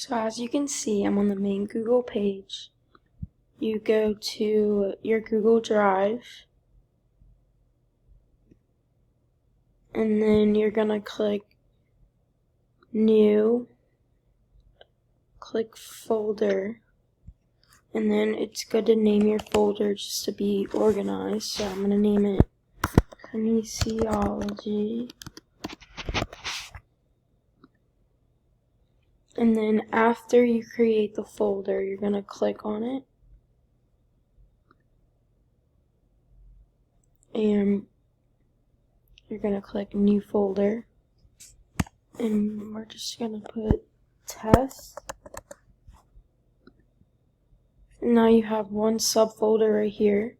So as you can see, I'm on the main Google page. You go to your Google Drive, and then you're gonna click New, click Folder, and then it's good to name your folder just to be organized. So I'm gonna name it Kinesiology. And then after you create the folder, you're going to click on it. And you're going to click New Folder. And we're just going to put Test. And now you have one subfolder right here.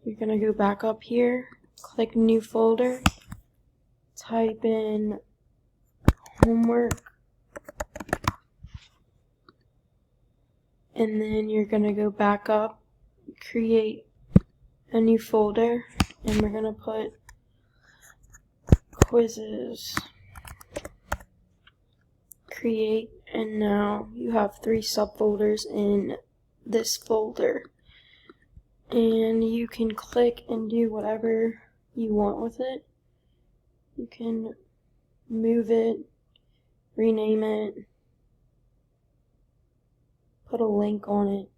You're going to go back up here, click New Folder, type in Homework. And then you're going to go back up, create a new folder, and we're going to put Quizzes. Create, and now you have 3 subfolders in this folder. And you can click and do whatever you want with it. You can move it, rename it, put a link on it,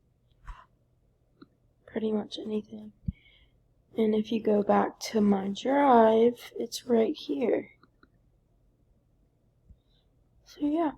pretty much anything. And if you go back to my drive, it's right here. So yeah.